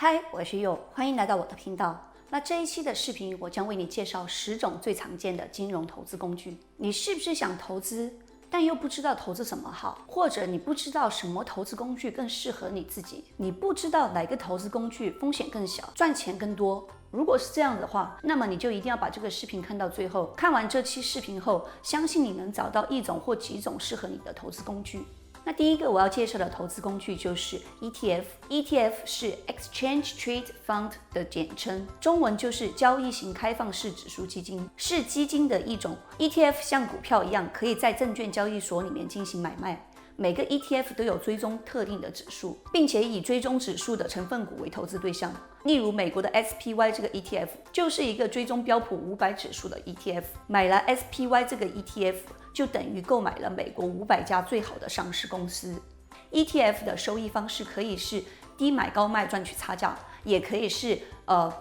嗨，我是佑，欢迎来到我的频道。那这一期的视频，我将为你介绍10种最常见的金融投资工具。你是不是想投资，但又不知道投资什么好，或者你不知道什么投资工具更适合你自己？你不知道哪个投资工具风险更小，赚钱更多？如果是这样的话，那么你就一定要把这个视频看到最后。看完这期视频后，相信你能找到一种或几种适合你的投资工具。那第一个我要介绍的投资工具就是 ETF。ETF 是 Exchange Trade Fund 的简称，中文就是交易型开放式指数基金，是基金的一种。ETF 像股票一样，可以在证券交易所里面进行买卖。每个 ETF 都有追踪特定的指数，并且以追踪指数的成分股为投资对象。例如美国的 SPY 这个 ETF 就是一个追踪标普500指数的 ETF， 买了 SPY 这个 ETF 就等于购买了美国500家最好的上市公司。ETF 的收益方式可以是低买高卖赚取差价，也可以是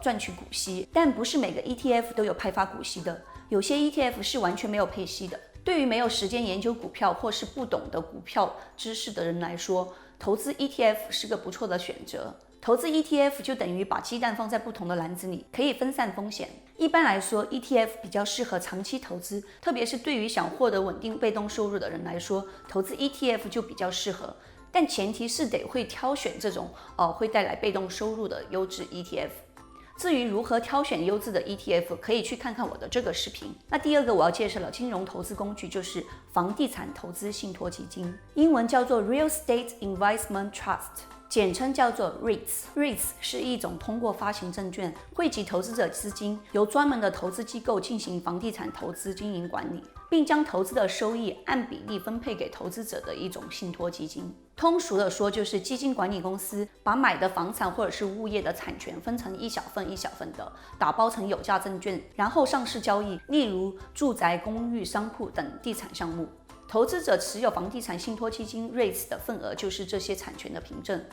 赚取股息，但不是每个 ETF 都有派发股息的，有些 ETF 是完全没有配息的。对于没有时间研究股票或是不懂得股票知识的人来说，投资 ETF 是个不错的选择。投资 ETF 就等于把鸡蛋放在不同的篮子里，可以分散风险。一般来说 ETF 比较适合长期投资，特别是对于想获得稳定被动收入的人来说，投资 ETF 就比较适合。但前提是得会挑选这种会带来被动收入的优质 ETF。至于如何挑选优质的 ETF， 可以去看看我的这个视频。那第二个我要介绍的金融投资工具就是房地产投资信托基金，英文叫做 Real Estate Investment Trust， 简称叫做 REITs。REITs 是一种通过发行证券汇集投资者资金，由专门的投资机构进行房地产投资经营管理，并将投资的收益按比例分配给投资者的一种信托基金。通俗的说，就是基金管理公司把买的房产或者是物业的产权分成一小份一小份的，打包成有价证券，然后上市交易，例如住宅、公寓、商铺等地产项目。投资者持有房地产信托基金 REITs 的份额就是这些产权的凭证。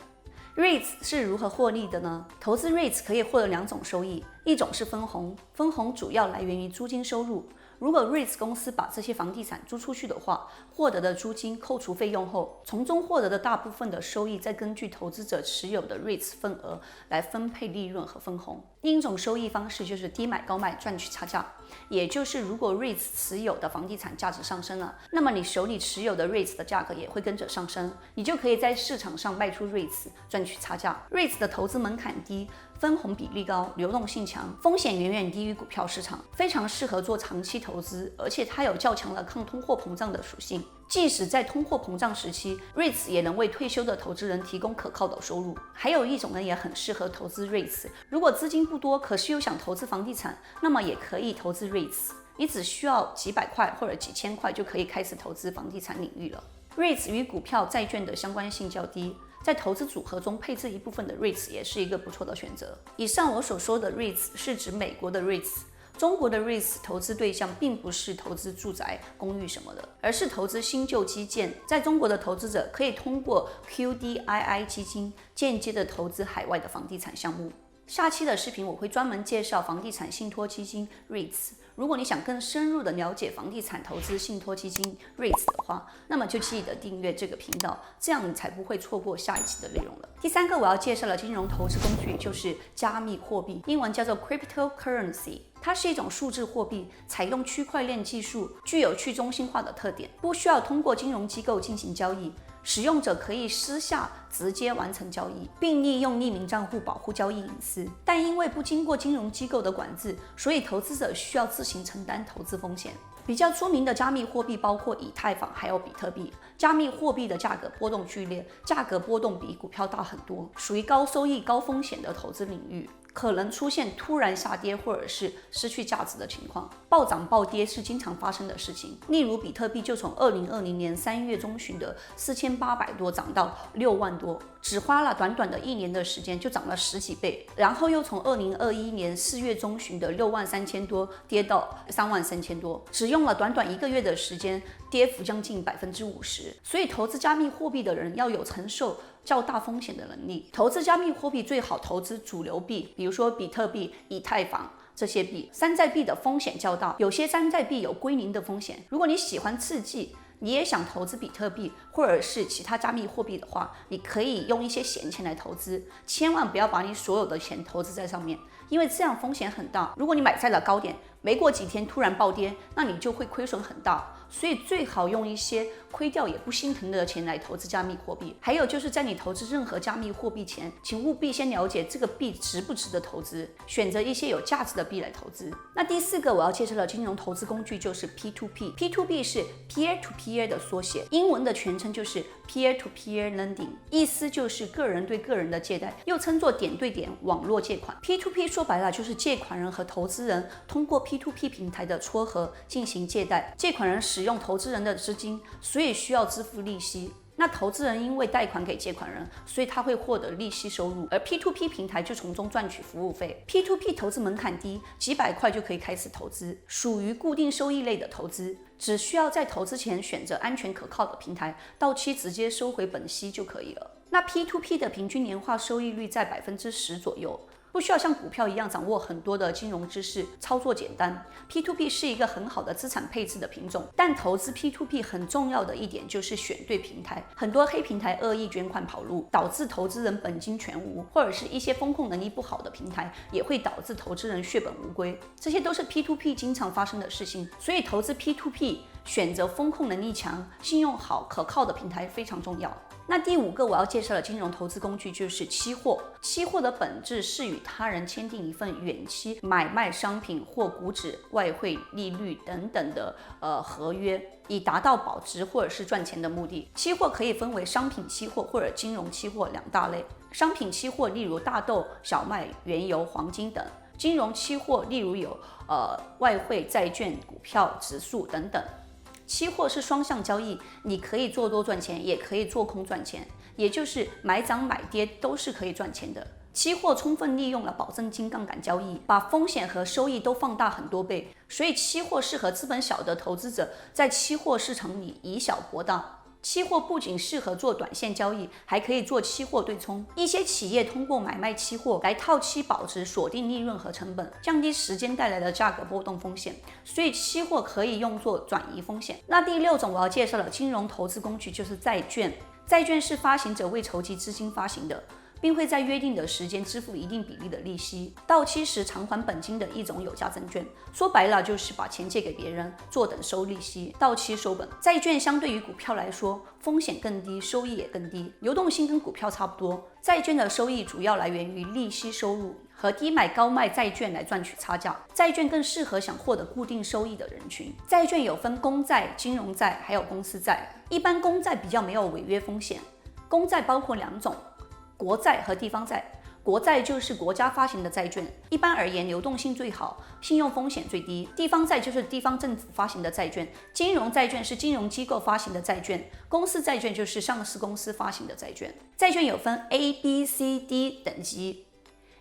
REITs 是如何获利的呢？投资 REITs 可以获得2种收益，一种是分红，分红主要来源于租金收入。如果 REITs 公司把这些房地产租出去的话，获得的租金扣除费用后，从中获得的大部分的收益再根据投资者持有的 REITs 份额来分配利润和分红。另一种收益方式就是低买高卖赚取差价，也就是如果 REITs 持有的房地产价值上升了，那么你手里持有的 REITs 的价格也会跟着上升，你就可以在市场上卖出 REITs 赚取差价。REITs 的投资门槛低，分红比例高，流动性强，风险远远低于股票市场，非常适合做长期投资，而且它有较强的抗通货膨胀的属性。即使在通货膨胀时期 ，REITs 也能为退休的投资人提供可靠的收入。还有一种呢，也很适合投资 REITs， 如果资金不多，可是又想投资房地产，那么也可以投资 REITs， 你只需要几百块或者几千块就可以开始投资房地产领域了。REITs 与股票、债券的相关性较低，在投资组合中配置一部分的 REITs 也是一个不错的选择。以上我所说的 REITs 是指美国的 REITs， 中国的 REITs 投资对象并不是投资住宅、公寓什么的，而是投资新旧基建。在中国的投资者可以通过 QDII 基金间接的投资海外的房地产项目。下期的视频我会专门介绍房地产信托基金 REITs。如果你想更深入的了解房地产投资信托基金 REITs 的话，那么就记得订阅这个频道，这样你才不会错过下一期的内容了。第三个我要介绍的金融投资工具就是加密货币，英文叫做 Cryptocurrency。它是一种数字货币，采用区块链技术，具有去中心化的特点，不需要通过金融机构进行交易。使用者可以私下直接完成交易，并利用匿名账户保护交易隐私。但因为不经过金融机构的管制，所以投资者需要自行承担投资风险。比较出名的加密货币包括以太坊还有比特币。加密货币的价格波动剧烈，价格波动比股票大很多，属于高收益高风险的投资领域，可能出现突然下跌或者是失去价值的情况。暴涨暴跌是经常发生的事情，例如比特币就从2020年3月中旬的4800多涨到6万多，只花了短短的1年的时间就涨了10几倍，然后又从2021年4月中旬的63000多跌到33000多，只用了短短1个月的时间，跌幅将近50%。所以投资加密货币的人要有承受较大风险的能力。投资加密货币最好投资主流币，比如说比特币、以太坊这些币。山寨币的风险较大，有些山寨币有归零的风险。如果你喜欢刺激，你也想投资比特币或者是其他加密货币的话，你可以用一些闲钱来投资，千万不要把你所有的钱投资在上面，因为这样风险很大。如果你买在了高点，没过几天突然暴跌，那你就会亏损很大。所以最好用一些亏掉也不心疼的钱来投资加密货币。还有就是在你投资任何加密货币前，请务必先了解这个币值不值得投资，选择一些有价值的币来投资。那第4个我要介绍的金融投资工具就是 P2P。P2P 是 Peer to Peer 的缩写，英文的全称就是 Peer to Peer Lending， 意思就是个人对个人的借贷，又称作点对点网络借款。P2P 说白了就是借款人和投资人通过 P2P 平台的撮合进行借贷，借款人使用投资人的资金，所以需要支付利息。那投资人因为贷款给借款人，所以他会获得利息收入，而 P2P 平台就从中赚取服务费。P2P 投资门槛低，几百块就可以开始投资，属于固定收益类的投资，只需要在投资前选择安全可靠的平台，到期直接收回本息就可以了。那 P2P 的平均年化收益率在10%左右。不需要像股票一样掌握很多的金融知识，操作简单。P2P 是一个很好的资产配置的品种，但投资 P2P 很重要的一点就是选对平台。很多黑平台恶意捐款跑路，导致投资人本金全无，或者是一些风控能力不好的平台，也会导致投资人血本无归。这些都是 P2P 经常发生的事情，所以投资 P2P 选择风控能力强、信用好、可靠的平台非常重要。那第5个我要介绍的金融投资工具就是期货。期货的本质是与他人签订一份远期买卖商品或股指、外汇、利率等等的合约，以达到保值或者是赚钱的目的。期货可以分为商品期货或者金融期货2大类。商品期货例如大豆、小麦、原油、黄金等；金融期货例如有外汇、债券、股票、指数等等。期货是双向交易，你可以做多赚钱，也可以做空赚钱，也就是买涨买跌都是可以赚钱的。期货充分利用了保证金杠杆交易，把风险和收益都放大很多倍，所以期货适合资本小的投资者在期货市场里以小博大。期货不仅适合做短线交易，还可以做期货对冲。一些企业通过买卖期货来套期保值，锁定利润和成本，降低时间带来的价格波动风险，所以期货可以用作转移风险。那第6种我要介绍的金融投资工具就是债券。债券是发行者为筹集资金发行的，并会在约定的时间支付一定比例的利息，到期时偿还本金的一种有价证券。说白了就是把钱借给别人，坐等收利息，到期收本。债券相对于股票来说，风险更低，收益也更低，流动性跟股票差不多。债券的收益主要来源于利息收入和低买高卖债券来赚取差价。债券更适合想获得固定收益的人群。债券有分公债、金融债还有公司债。一般公债比较没有违约风险。公债包括2种，国债和地方债。国债就是国家发行的债券，一般而言流动性最好，信用风险最低。地方债就是地方政府发行的债券，金融债券是金融机构发行的债券，公司债券就是上市公司发行的债券。债券有分 A、B、C、D 等级。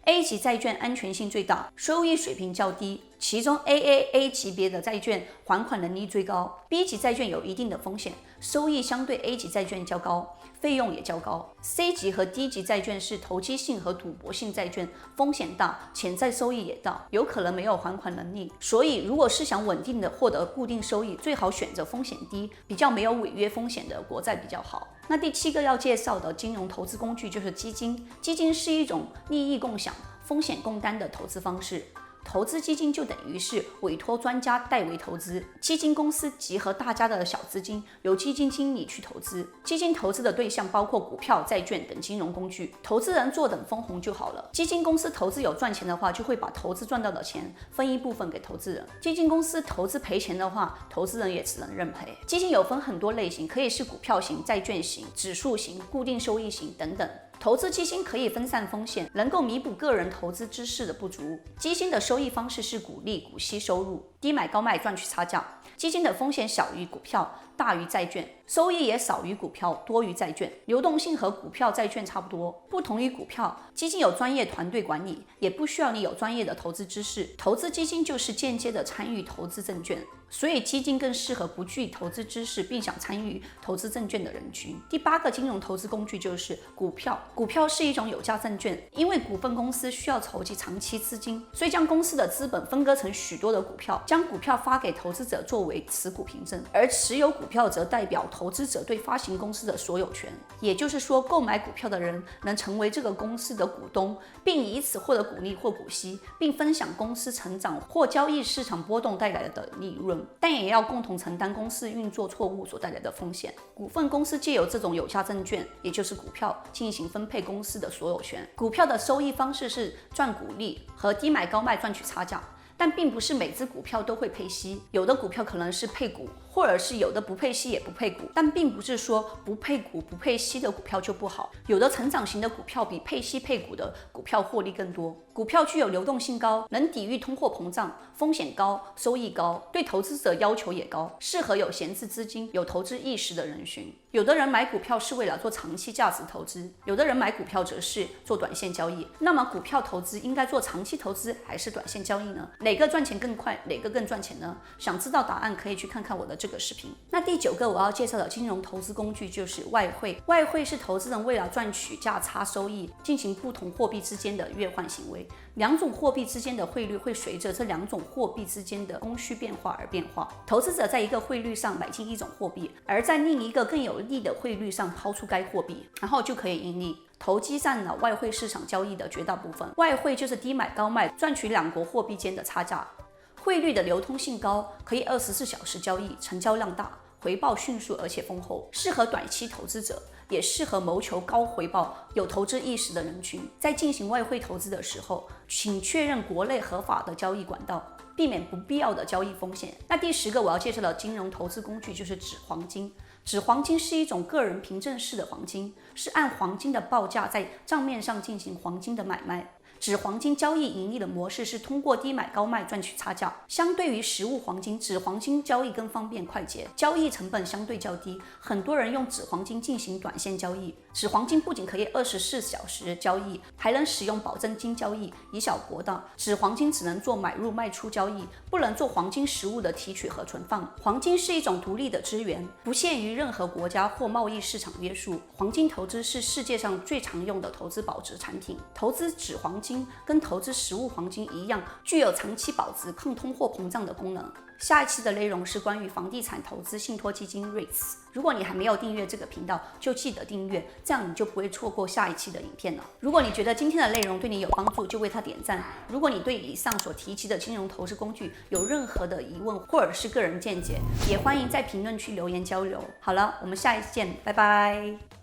A 级债券安全性最大，收益水平较低，其中 AAA 级别的债券还款能力最高。B 级债券有一定的风险，收益相对 A 级债券较高，费用也较高。C 级和 D 级债券是投机性和赌博性债券，风险大，潜在收益也大，有可能没有还款能力。所以如果是想稳定的获得固定收益，最好选择风险低、比较没有违约风险的国债比较好。那第7个要介绍的金融投资工具就是基金。基金是一种利益共享、风险共担的投资方式。投资基金就等于是委托专家代为投资，基金公司集合大家的小资金，由基金经理去投资。基金投资的对象包括股票、债券等金融工具，投资人坐等分红就好了。基金公司投资有赚钱的话，就会把投资赚到的钱分一部分给投资人；基金公司投资赔钱的话，投资人也只能认赔。基金有分很多类型，可以是股票型、债券型、指数型、固定收益型等等。投资基金可以分散风险，能够弥补个人投资知识的不足。基金的收益方式是股利、股息收入，低买高卖赚取差价。基金的风险小于股票，大于债券，收益也少于股票，多于债券，流动性和股票、债券差不多。不同于股票，基金有专业团队管理，也不需要你有专业的投资知识。投资基金就是间接的参与投资证券。所以基金更适合不具投资知识并想参与投资证券的人群。第8个金融投资工具就是股票。股票是一种有价证券，因为股份公司需要筹集长期资金，所以将公司的资本分割成许多的股票，将股票发给投资者作为持股凭证，而持有股票则代表投资者对发行公司的所有权。也就是说，购买股票的人能成为这个公司的股东，并以此获得股利或股息，并分享公司成长或交易市场波动带来的利润，但也要共同承担公司运作错误所带来的风险。股份公司借由这种有价证券，也就是股票，进行分配公司的所有权。股票的收益方式是赚股利和低买高卖赚取差价。但并不是每只股票都会配息，有的股票可能是配股，或者是有的不配息也不配股，但并不是说不配股不配息的股票就不好，有的成长型的股票比配息配股的股票获利更多。股票具有流动性高，能抵御通货膨胀，风险高，收益高，对投资者要求也高，适合有闲置资金、有投资意识的人群。有的人买股票是为了做长期价值投资，有的人买股票则是做短线交易。那么股票投资应该做长期投资还是短线交易呢？哪个赚钱更快，哪个更赚钱呢？想知道答案可以去看看我的这个视频。那第9个我要介绍的金融投资工具就是外汇。外汇是投资人为了赚取价差收益，进行不同货币之间的兑换行为。两种货币之间的汇率会随着这两种货币之间的供需变化而变化。投资者在一个汇率上买进一种货币，而在另一个更有利的汇率上抛出该货币，然后就可以盈利。投机占了外汇市场交易的绝大部分，外汇就是低买高卖，赚取两国货币间的差价。汇率的流通性高，可以24小时交易，成交量大，回报迅速而且丰厚，适合短期投资者，也适合谋求高回报、有投资意识的人群。在进行外汇投资的时候，请确认国内合法的交易管道，避免不必要的交易风险。那第10个我要介绍的金融投资工具就是纸黄金。纸黄金是一种个人凭证式的黄金，是按黄金的报价在账面上进行黄金的买卖。纸黄金交易盈利的模式是通过低买高卖赚取差价。相对于实物黄金，纸黄金交易更方便快捷，交易成本相对较低，很多人用纸黄金进行短线交易。纸黄金不仅可以24小时交易，还能使用保证金交易，以小博大。纸黄金只能做买入卖出交易，不能做黄金实物的提取和存放。黄金是一种独立的资源，不限于任何国家或贸易市场约束。黄金投资是世界上最常用的投资保值产品。投资纸黄金跟投资实物黄金一样，具有长期保值、抗通货膨胀的功能。下一期的内容是关于房地产投资信托基金 REITs。如果你还没有订阅这个频道，就记得订阅，这样你就不会错过下一期的影片了。如果你觉得今天的内容对你有帮助，就为它点赞。如果你对以上所提及的金融投资工具有任何的疑问或者是个人见解，也欢迎在评论区留言交流。好了，我们下一期见，拜拜。